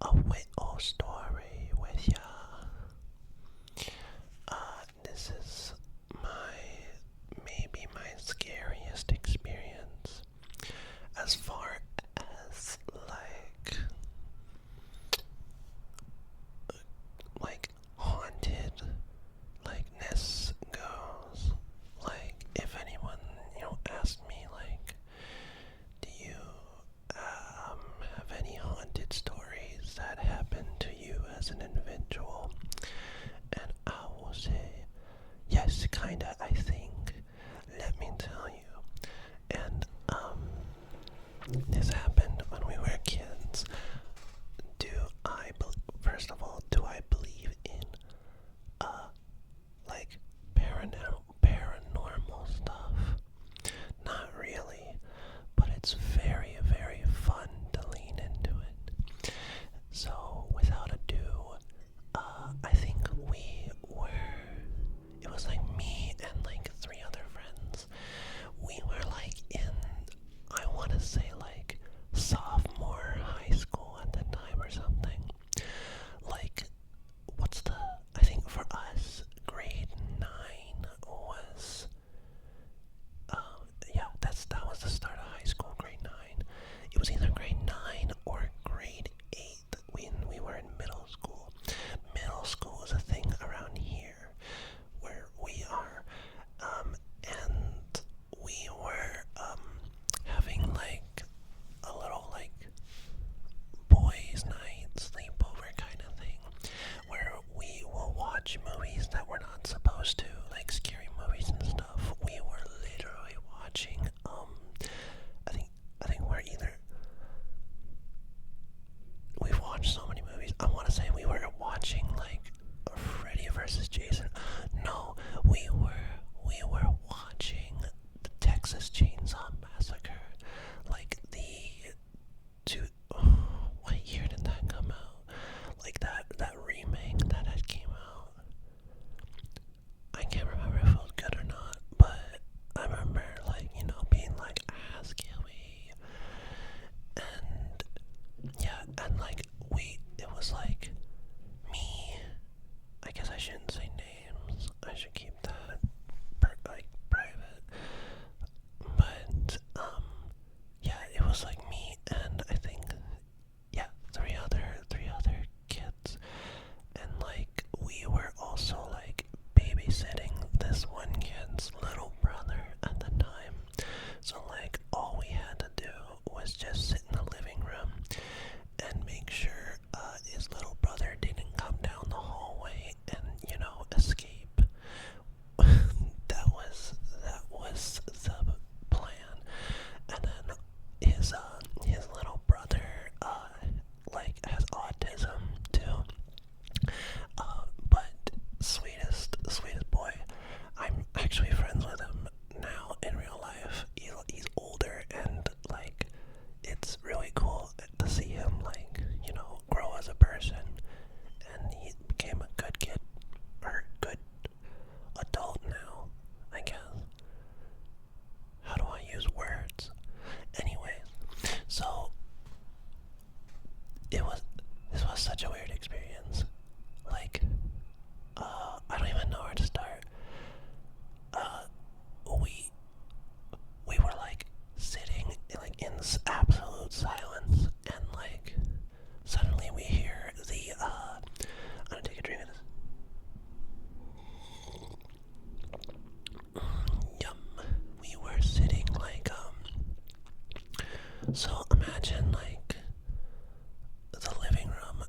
a little story with ya. This is maybe my scariest experience as far as like haunted likeness goes. Like, if anyone, asked me, like, do you have any haunted stories that happened to you as an individual? And I will say, yes, kinda, I think. Let me tell you. And, this happened when we were kids. First of all, do I believe in, like, paranormal stuff? Not really, but it's very, very fun to lean into it. So, without ado, I think it was like me and like three other friends. We were like I want to say like sophomore high school at the time or something. Like, I think for us, grade 9 was, yeah, that was the start of high school, grade 9. It was either grade 9 or grade 8 when we were in middle school. Middle school is a thing around here where we are, and we were, having like a little like boys' night sleepover kind of thing where we will watch movies that we're not supposed to, like scary movies and stuff. We were literally watching, I think we've watched so many movies. I want to say we were watching like Freddy versus Jason. No, we were watching the Texas Chainsaw Massacre. Like what year did that come out? Like that remake that had came out. I can't remember if it was good or not, but I remember like, being like, scary. And yeah, and like it was like me. I guess I shouldn't say names. I should keep that private. But yeah, it was like me and I think, yeah, three other kids, and like we were also like babysitting this one kid's little brother at the time. So like all we had to do was just sit in the living room and make sure his little brother didn't come down the hallway and escape. that was the plan. And then his little brother like has autism too. But sweetest boy. I'm actually friends with him now in real life. He's older and like it's really cool to see him like, grow as a person, and he became a good kid, or good adult now, I guess. How do I use words? Anyways, so this was such a weird experience. Like, I don't even know where to start. We were like sitting like in absolute silence, and like suddenly we hear I'm gonna take a drink of this. Yum. We were sitting like so imagine like the living room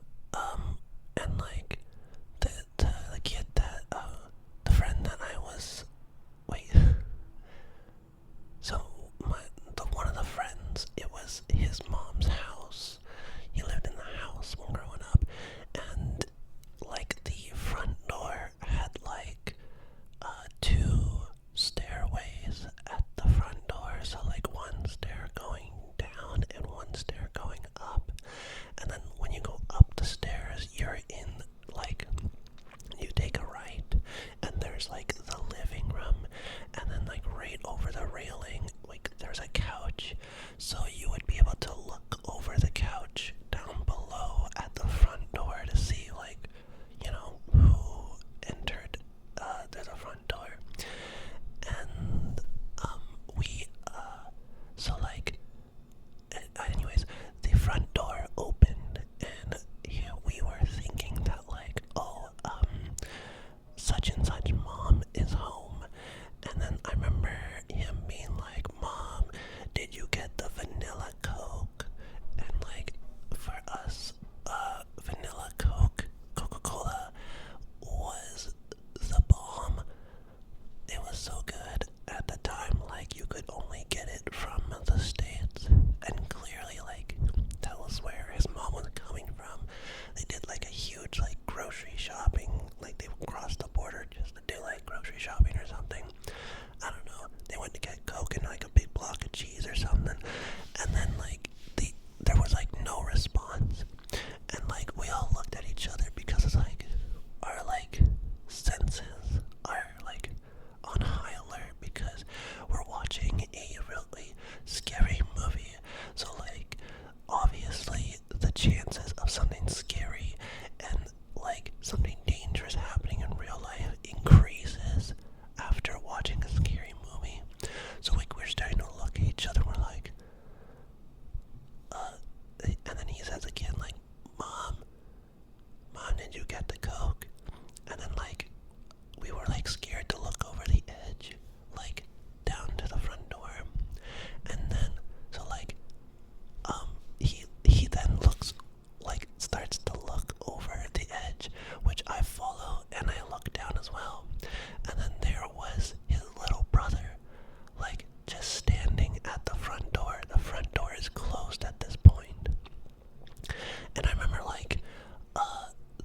And I remember like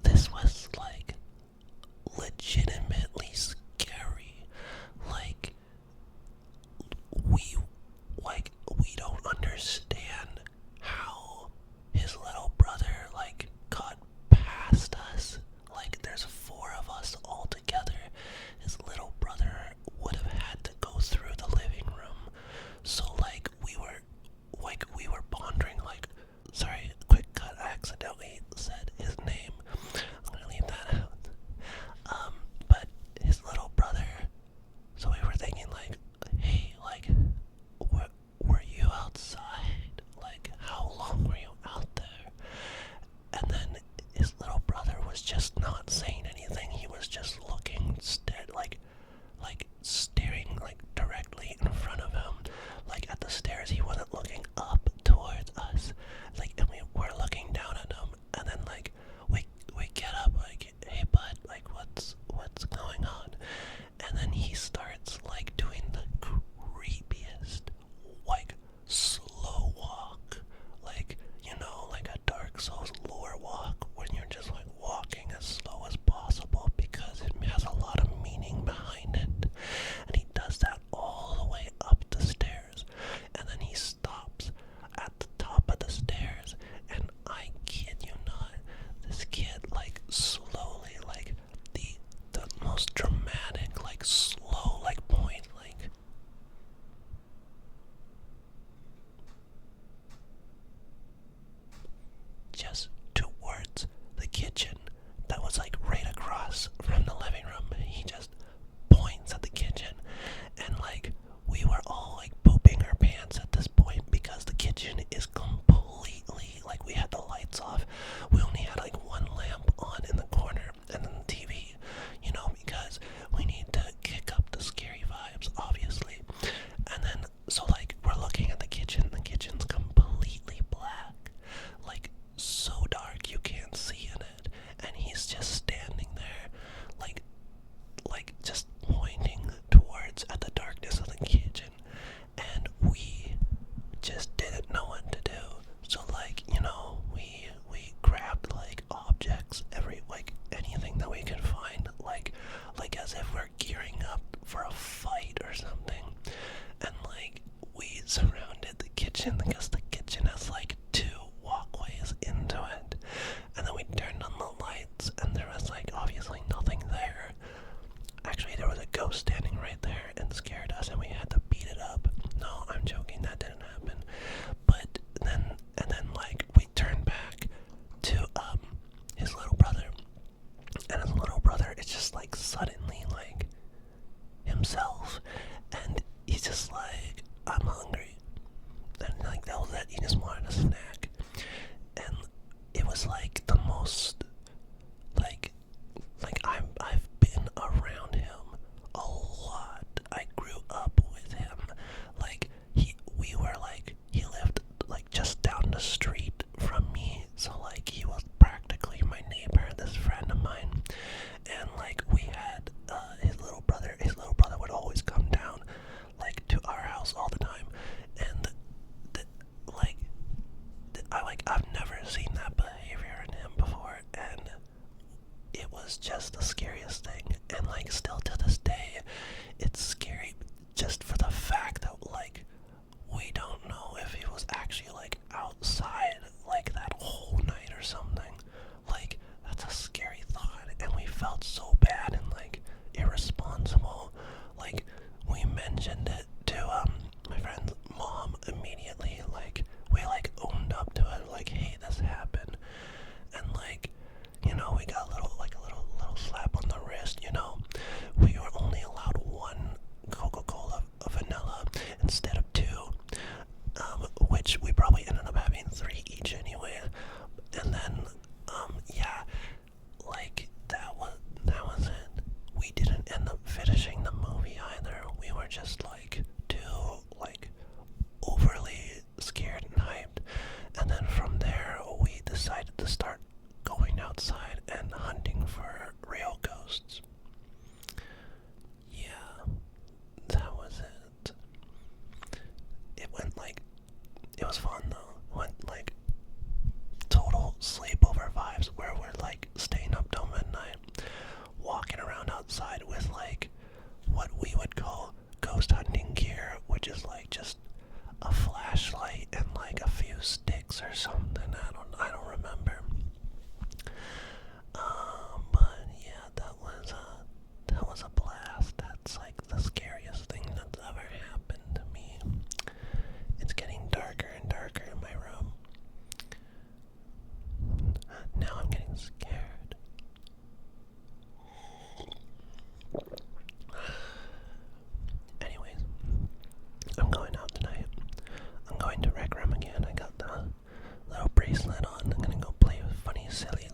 this was like legitimately scary. Like we we don't understand how his little brother like got past us. Like there's four of us all together. His little brother would have had to go through the living room. So we were pondering like, sorry, quick cut, I accidentally said his name. I'm gonna leave that out. But his little brother, so we were thinking like, hey, like, were you outside? Like, how long were you out there? And then his little brother was just not saying anything. He was just looking staring like directly in front of him, like at the stairs. He wasn't looking up towards us. Like, and we were looking down at him, and then like we get up like, hey bud, like what's going on? And then he starts like doing the creepiest like slow walk, like, you know, like a Dark Souls lore walk, when you're just like walking as slow as possible because it has a lot of meaning behind it. And he does that all the way up the stairs, and then he stops at the top of the stairs, and I kid you not, this kid like slowly, like the most dramatic, like slow, like point, like just towards the kitchen that was like right across from the living room. He just points at the kitchen, and like we were all like pooping our pants at this point because the kitchen is completely like, we had the lights off. We only had like one lamp on in the corner, and then the TV, you know, because we need to kick up the scary vibes, obviously. And then so like we're looking at the kitchen's completely black, like so dark you can't see in it, and he's just standing there like just pointing towards at the darkness of the kitchen, and we just didn't know what to do. So like, you know, we grabbed like objects, like anything that we could find, like as if we're gearing up for a fight or something. And like we surrounded the kitchen because the kitchen has like two walkways into it, and then we turned on the lights, and there was like obviously nothing there. Actually, there was a ghost standing right there and scared us, and we had to beat it up. No, I'm joking, that didn't happen. But then like we turned back to his little brother, and his little brother is just like suddenly like himself, and he's just like, I'm hungry, and like that was it. He just wanted a snack, and it was like the most like I've been around him a lot. I grew up with him. Like he lived like just down the street from me, so like he was practically my neighbor, this friend of mine. And like we had his little brother would always come down like to our house all the time, and I've never seen that behavior in him before, and it was just the scariest thing. And like still to this day, it's scary just for the fact that like we don't know if he was actually like outside like that whole night or something. Like that's a scary thought, and we felt so bad and like irresponsible. Like we mentioned it to my friend's mom immediately. Like we like owned up to it, like, hey, this happened. And like, you know, we got a little slap on the wrist, you know. We were only allowed one Coca-Cola vanilla instead of two, which we probably ended up having 3 each anyway. And then yeah, like that was it. We didn't end up finishing the movie either. We were just like too like overly scared and hyped. And then from there we decided to start going outside and hunting for real ghosts. Yeah, that was it. It was fun though. It went like total sleepover vibes where we're like staying up till midnight, walking around outside with like what we would call ghost hunting gear, which is like just a flashlight and like a few sticks or something. I don't remember. But yeah, that was a blast. That's like the scariest thing that's ever happened to me. It's getting darker and darker in my room. Now I'm getting scared. Anyways, I'm going out tonight. I'm going to Rec Room again. I got the little bracelet on. I'm gonna go play with funny, silly